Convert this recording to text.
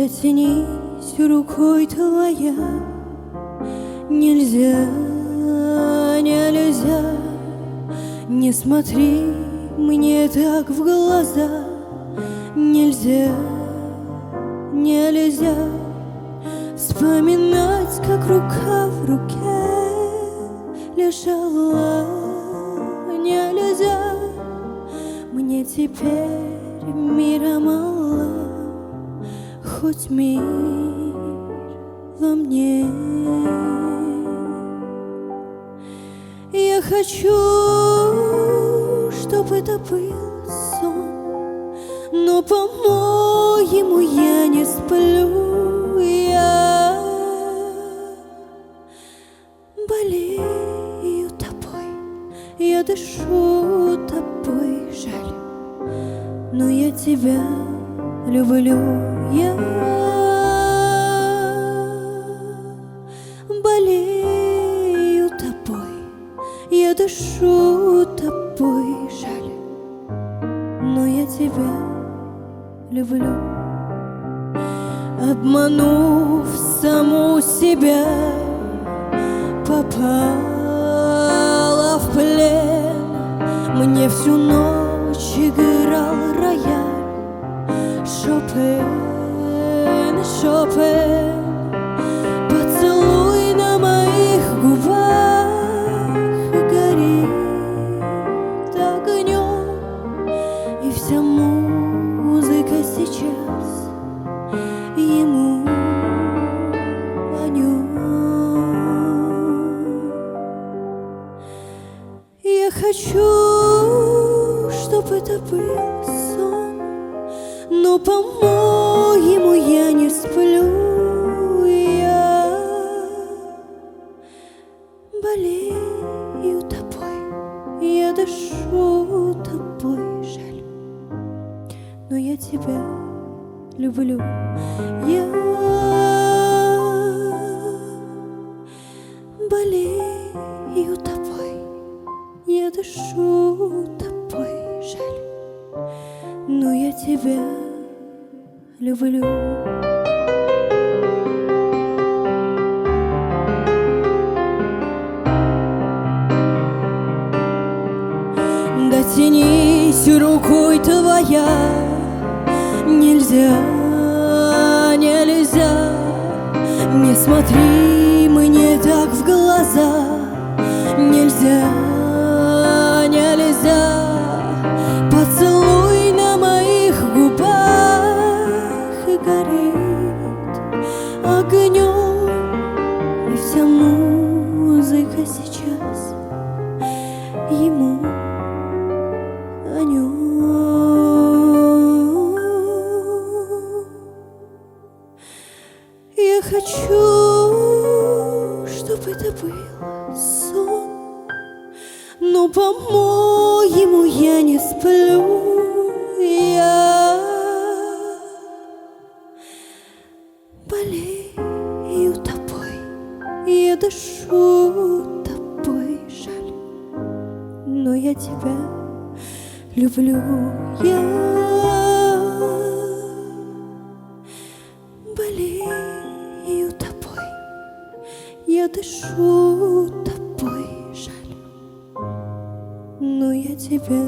Дотянись рукой твоя, нельзя, нельзя, не смотри мне так в глаза, нельзя, нельзя вспоминать, как рука в руке лежала, нельзя, мне теперь мира мало, хоть мир во мне. Я хочу, чтобы это был сон, но, по-моему, я не сплю. Я болею тобой, я дышу тобой, жаль, но я тебя люблю. Я болею тобой, я дышу тобой, жаль, но я тебя люблю. Обманув саму себя, попала в плен. Мне всю ночь играл рояль Шопен, Шопен. Поцелуй на моих губах горит огнем, и вся музыка сейчас ему о нем. Я хочу, чтобы это был сон, но, по-моему, я не сплю. Я болею тобой, я дышу тобой, жаль, но я тебя люблю. Я болею тобой, я дышу тобой, жаль, но я тебя люблю. Дотянись рукой твоя, нельзя, нельзя, не смотри мне так в глаза, нельзя, нельзя, поцелуй на моих губах и горит огнем, и вся музыка сейчас ему о нем. Я хочу, чтобы это был сон, но, по-моему, я не сплю. Я болею тобой, я дышу тобой, жаль, но я тебя люблю. Я болею тобой, я дышу тобой, жаль, но я тебя